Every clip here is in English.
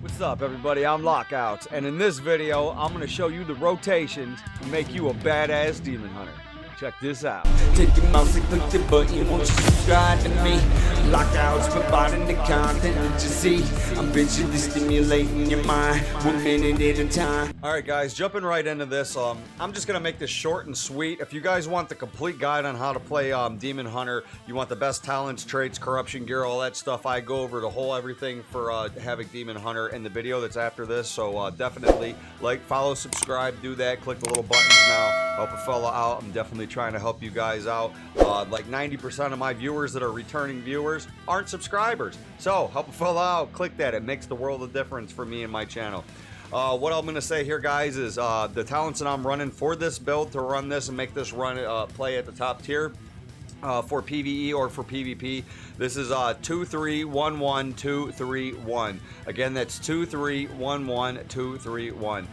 What's up, everybody? I'm Lockouts, and in this video, I'm going to show you the rotations to make you a badass demon hunter. Check this out. Take your mouse and click the button, won't you subscribe to me? Lockouts providing the content that you see. I'm visually stimulating your mind, 1 minute at a time. Alright guys, jumping right into this, I'm just going to make this short and sweet. If you guys want the complete guide on how to play Demon Hunter, you want the best talents, traits, corruption gear, all that stuff, I go over the whole everything for Havoc Demon Hunter in the video that's after this, so definitely like, follow, subscribe, do that, click the little buttons now, help a fella out. I'm definitely trying to help you guys out. Like 90% of my viewers that are returning viewers aren't subscribers, so help a fella out, click that. It makes the world of difference for me and my channel. What I'm going to say here, guys, is the talents that I'm running for this build to run this and make this run play at the top tier for PVE or for PvP. This is 2311231. Again, that's 2311231.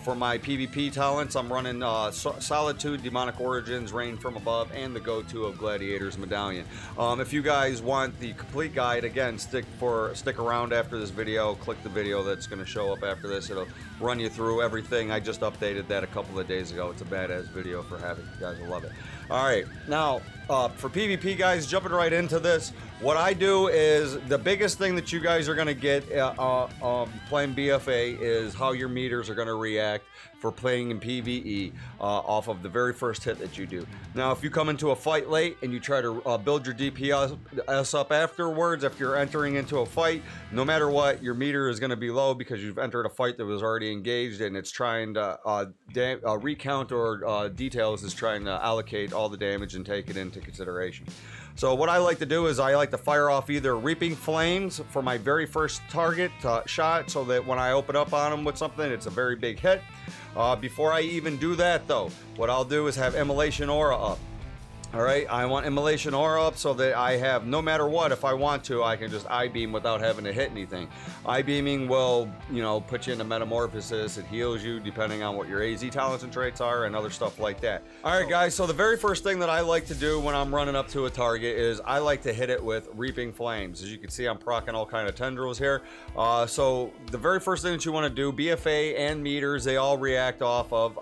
For my PvP talents, I'm running Solitude, Demonic Origins, Rain from Above, and the go-to of Gladiator's Medallion. If you guys want the complete guide, again, stick around after this video. Click the video that's going to show up after this. It'll run you through everything. I just updated that a couple of days ago. It's a badass video for Havoc. You guys will love it. All right, now for PvP, guys, jumping right into this, what I do is the biggest thing that you guys are going to get playing BFA is how your meters are going to react for playing in PvE off of the very first hit that you do. Now, if you come into a fight late and you try to build your DPS up afterwards, if you're entering into a fight, no matter what, your meter is going to be low because you've entered a fight that was already engaged and it's trying to recount or details is trying to allocate all the damage and take it into consideration. So what I like to do is I like to fire off either Reaping Flames for my very first target shot, so that when I open up on them with something, it's a very big hit. Before I even do that, though, what I'll do is have Immolation Aura up. Alright, I want Immolation Aura up so that I have, no matter what, if I want to, I can just I-beam without having to hit anything. I-beaming will, you know, put you into Metamorphosis. It heals you depending on what your AZ talents and traits are and other stuff like that. Alright guys, so the very first thing that I like to do when I'm running up to a target is I like to hit it with Reaping Flames. As you can see, I'm proccing all kind of tendrils here. So the very first thing that you want to do, BFA and meters, they all react off of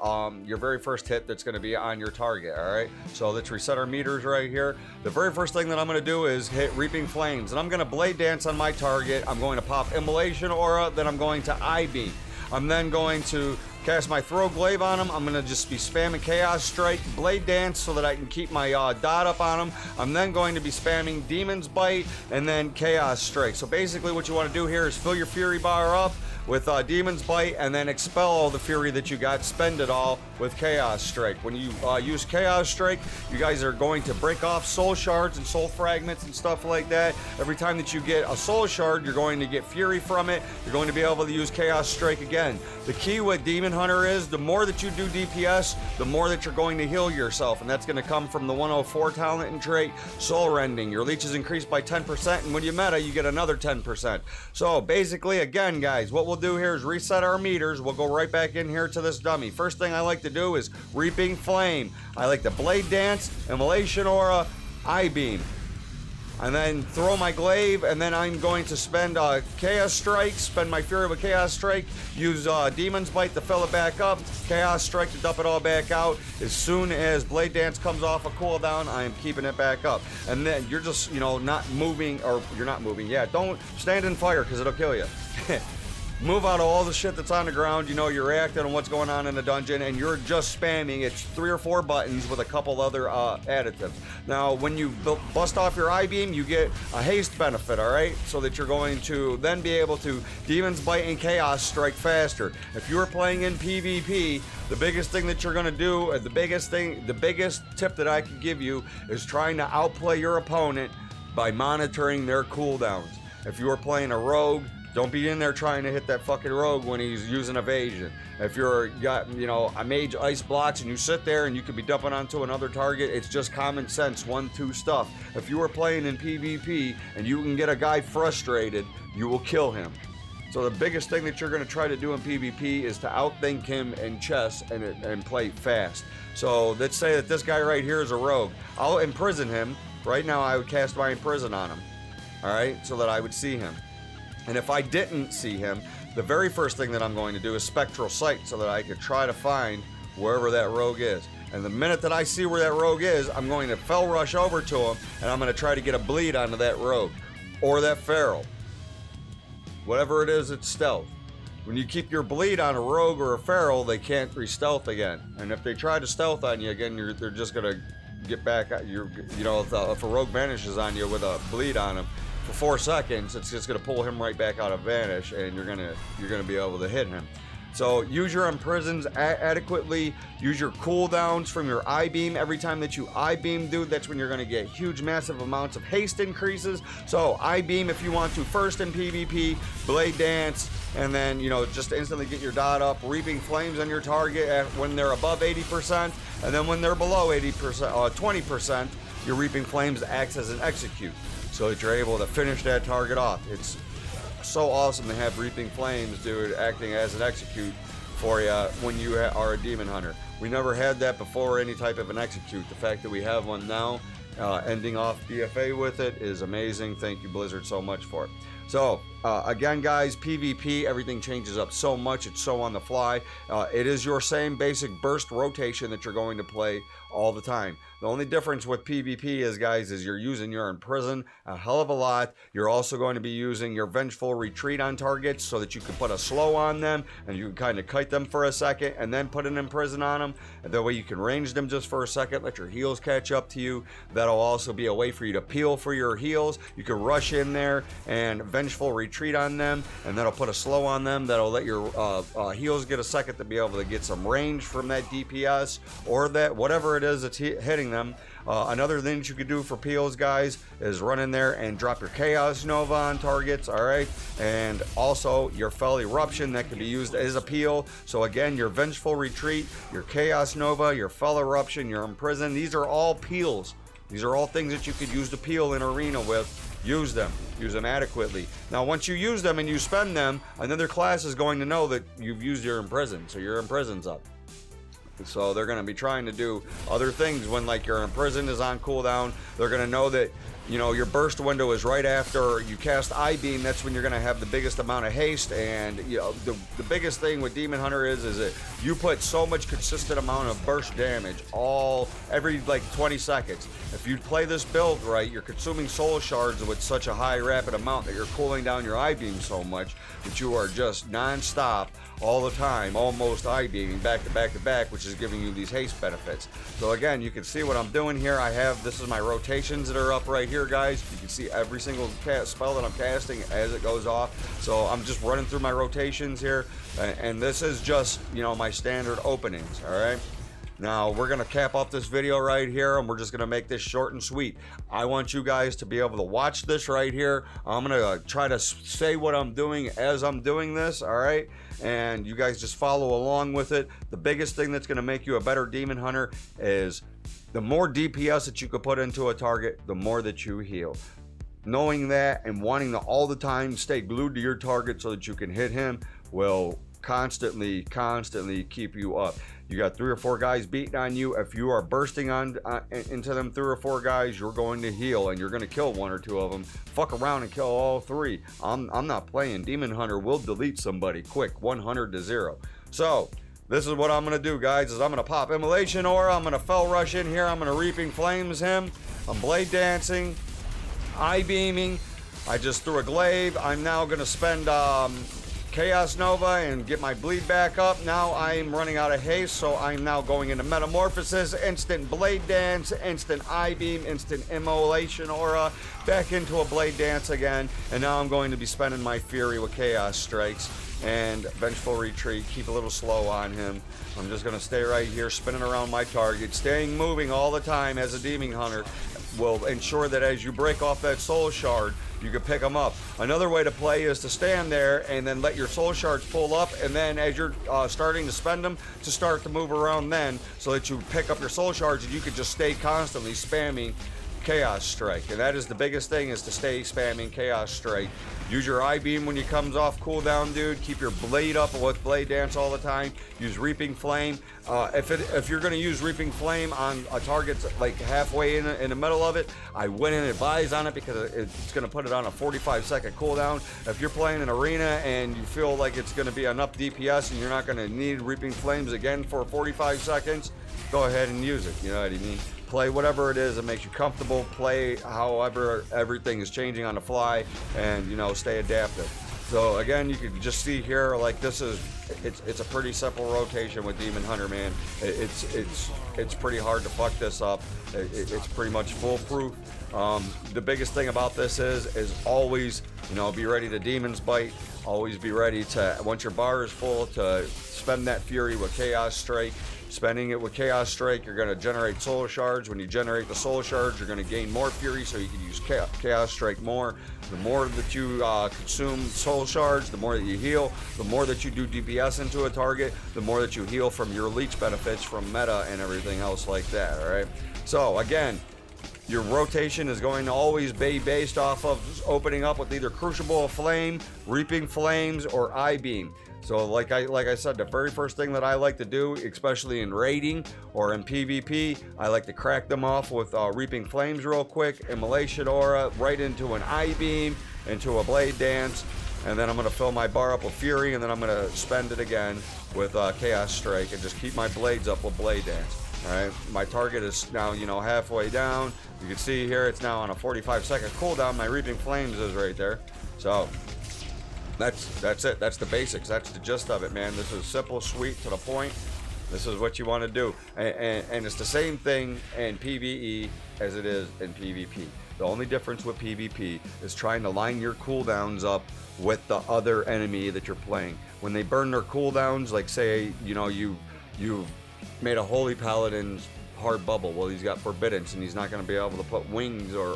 your very first hit that's going to be on your target, alright? So let's reset our meters right here. The very first thing that I'm going to do is hit Reaping Flames, and I'm going to Blade Dance on my target. I'm going to pop Immolation Aura, then I'm going to I-beam. I'm then going to cast my Throw Glaive on him. I'm going to just be spamming Chaos Strike, Blade Dance so that I can keep my dot up on him. I'm then going to be spamming Demon's Bite and then Chaos Strike. So basically what you want to do here is fill your Fury bar up with Demon's Bite and then expel all the Fury that you got, spend it all with Chaos Strike. When you use Chaos Strike, you guys are going to break off Soul Shards and Soul Fragments and stuff like that. Every time that you get a Soul Shard, you're going to get Fury from it. You're going to be able to use Chaos Strike again. The key with Demon Hunter is the more that you do DPS, the more that you're going to heal yourself, and that's going to come from the 104 talent and trait, Soul Rending. Your leech is increased by 10%, and when you meta, you get another 10%. So basically, again, guys, what we'll do here is reset our meters. We'll go right back in here to this dummy. First thing I like to do is Reaping Flame. I like to Blade Dance, Immolation Aura, I-beam, and then throw my glaive, and then I'm going to spend Chaos Strike, spend my Fury with Chaos Strike, use Demon's Bite to fill it back up, Chaos Strike to dump it all back out. As soon as Blade Dance comes off a cooldown, I am keeping it back up. And then you're just, you know, not moving, or you're not moving, yeah, don't stand in fire because it'll kill you. Move out of all the shit that's on the ground. You know, you're reacting on what's going on in the dungeon, and you're just spamming. It's 3 or 4 buttons with a couple other additives. Now, when you bust off your I-beam, you get a haste benefit, all right? So that you're going to then be able to Demon's Bite and Chaos Strike faster. If you're playing in PvP, the biggest thing that you're going to do, the biggest tip that I could give you is trying to outplay your opponent by monitoring their cooldowns. If you are playing a rogue, don't be in there trying to hit that fucking rogue when he's using evasion. If you're got, you know, a mage ice blocks and you sit there and you could be dumping onto another target, it's just common sense 1-2 stuff. If you are playing in PvP and you can get a guy frustrated, you will kill him. So the biggest thing that you're going to try to do in PvP is to outthink him in chess and play fast. So let's say that this guy right here is a rogue. I'll imprison him. Right now I would cast my imprison on him. Alright, so that I would see him. And if I didn't see him, the very first thing that I'm going to do is spectral sight so that I could try to find wherever that rogue is. And the minute that I see where that rogue is, I'm going to fell rush over to him, and I'm going to try to get a bleed onto that rogue or that feral. Whatever it is, it's stealth. When you keep your bleed on a rogue or a feral, they can't re-stealth again. And if they try to stealth on you again, they're just going to get back at you. You know, if a rogue vanishes on you with a bleed on him for 4 seconds, it's just going to pull him right back out of vanish, and you're gonna be able to hit him. So use your imprisons adequately. Use your cooldowns from your I-beam. Every time that you I-beam, dude, that's when you're going to get huge, massive amounts of haste increases. So I-beam if you want to first in PvP, Blade Dance, and then, you know, just instantly get your dot up. Reaping Flames on your target when they're above 80%, and then when they're below 20%, your Reaping Flames acts as an execute, so that you're able to finish that target off. It's so awesome to have Reaping Flames, dude, acting as an execute for you when you are a demon hunter. We never had that before, any type of an execute. The fact that we have one now, ending off BFA with it, is amazing. Thank you, Blizzard, so much for it. So, again, guys, PvP, everything changes up so much. It's so on the fly. It is your same basic burst rotation that you're going to play all the time. The only difference with PvP is, guys, is you're using your Imprison a hell of a lot. You're also going to be using your Vengeful Retreat on targets so that you can put a slow on them and you can kind of kite them for a second and then put an Imprison on them. And that way you can range them just for a second, let your heals catch up to you. That'll also be a way for you to peel for your heals. You can rush in there and Vengeful Retreat on them, and that'll put a slow on them. That'll let your heals get a second to be able to get some range from that DPS or that whatever it is that's hitting them. Another thing that you could do for peels, guys, is run in there and drop your Chaos Nova on targets, all right? And also your Fell Eruption that can be used as a peel. So again, your Vengeful Retreat, your Chaos Nova, your Fell Eruption, your Imprison, these are all peels. These are all things that you could use to peel in arena with. Use them adequately. Now, once you use them and you spend them, another class is going to know that you've used your Imprison, so your Imprison's up. So they're going to be trying to do other things when, like, your Imprison is on cooldown. They're going to know that, you know, your burst window is right after you cast I-beam. That's when you're going to have the biggest amount of haste. And, you know, the biggest thing with Demon Hunter is that you put so much consistent amount of burst damage every like 20 seconds. If you play this build right, you're consuming soul shards with such a high rapid amount that you're cooling down your I-beam so much that you are just non-stop all the time, almost I-beaming back to back to back, which is giving you these haste benefits. So again, you can see what I'm doing here. This is my rotations that are up right here, guys. You can see every single spell that I'm casting as it goes off. So I'm just running through my rotations here, and this is just, you know, my standard openings, all right? Now, we're going to cap off this video right here, and we're just going to make this short and sweet. I want you guys to be able to watch this right here. I'm going to try to say what I'm doing as I'm doing this, all right? And you guys just follow along with it. The biggest thing that's going to make you a better Demon Hunter is the more DPS that you can put into a target, the more that you heal. Knowing that and wanting to all the time stay glued to your target so that you can hit him will constantly keep you up. You got 3 or 4 guys beating on you. If you are bursting into them 3 or 4 guys, you're going to heal and you're going to kill 1 or 2 of them. Fuck around and kill all 3. I'm not playing. Demon Hunter will delete somebody quick, 100 to 0. So this is what I'm going to do, guys, is I'm going to pop Immolation Aura. I'm going to Fell Rush in here. I'm going to Reaping Flames him. I'm Blade Dancing, I-beaming. I just threw a glaive. I'm now going to spend Chaos Nova and get my bleed back up. Now I'm running out of haste, so I'm now going into Metamorphosis, instant Blade Dance, instant I-beam, instant Immolation Aura, back into a Blade Dance again, and now I'm going to be spending my Fury with Chaos Strikes and Vengeful Retreat. Keep a little slow on him. I'm just going to stay right here, spinning around my target. Staying moving all the time as a Demon Hunter will ensure that as you break off that soul shard, you can pick them up. Another way to play is to stand there and then let your soul shards pull up, and then as you're starting to spend them, to start to move around then, so that you pick up your soul shards and you can just stay constantly spamming Chaos Strike, and that is the biggest thing, is to stay spamming Chaos Strike. Use your I-beam when you comes off cooldown, dude. Keep your blade up with Blade Dance all the time. Use Reaping Flame. If you're gonna use Reaping Flame on a target like halfway in the middle of it, I wouldn't advise on it because it's gonna put it on a 45-second cooldown. If you're playing an arena and you feel like it's gonna be enough DPS and you're not gonna need Reaping Flames again for 45 seconds, go ahead and use it. You know what I mean? Play whatever it is that makes you comfortable. Play however everything is changing on the fly, and you know, stay adaptive. So again, you can just see here, like it's a pretty simple rotation with Demon Hunter, man. It's pretty hard to fuck this up. It's pretty much foolproof. The biggest thing about this is always, you know, be ready to Demon's Bite. Always be ready to, once your bar is full, to spend that Fury with Chaos Strike. Spending it with Chaos Strike, you're going to generate soul shards. When you generate the soul shards, you're going to gain more Fury, so you can use Chaos Strike more. The more that you consume soul shards, the more that you heal. The more that you do DPS into a target, the more that you heal from your leech benefits from meta and everything else like that, all right? So again, your rotation is going to always be based off of opening up with either Crucible of Flame, Reaping Flames, or I-Beam. So like I said, the very first thing that I like to do, especially in raiding or in PvP, I like to crack them off with Reaping Flames real quick, Immolation Aura, right into an I-Beam, into a Blade Dance, and then I'm going to fill my bar up with Fury, and then I'm going to spend it again with Chaos Strike, and just keep my blades up with Blade Dance. Alright, my target is now, you know, halfway down. You can see here it's now on a 45-second cooldown. My Reaping Flames is right there. So that's it. That's the basics. That's the gist of it, man. This is simple, sweet, to the point. This is what you want to do. And it's the same thing in PvE as it is in PvP. The only difference with PvP is trying to line your cooldowns up with the other enemy that you're playing. When they burn their cooldowns, like say, you know, you've made a Holy Paladin's hard bubble. Well, he's got Forbiddance, and he's not going to be able to put wings or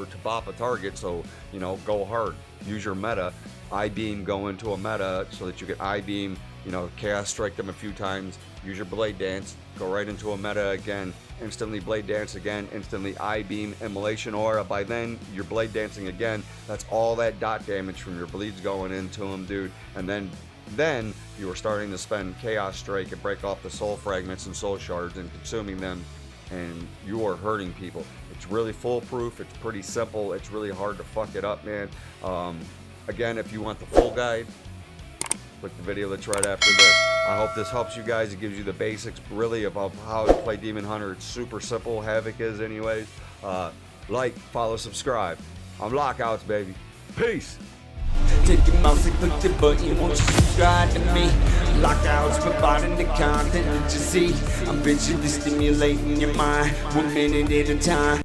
to bop a target, so, you know, go hard. Use your meta. I-Beam, go into a meta so that you can I-Beam, you know, Chaos Strike them a few times. Use your Blade Dance. Go right into a meta again. Instantly Blade Dance again. Instantly I-Beam, Immolation Aura. By then, you're Blade Dancing again. That's all that dot damage from your bleeds going into him, dude. And then you are starting to spend Chaos Strike and break off the soul fragments and soul shards and consuming them, and you are hurting people. It's really foolproof. It's pretty simple. It's really hard to fuck it up, man. Again, if you want the full guide, click the video that's right after this. I hope this helps you guys. It gives you the basics, really, about how to play Demon Hunter. It's super simple. Havoc is anyways. Like, follow, subscribe. I'm Lockouts, baby. Peace. Take your mouse and click the button, won't you subscribe to me? Lockouts, providing the content that you see. I'm visually stimulating your mind, 1 minute at a time.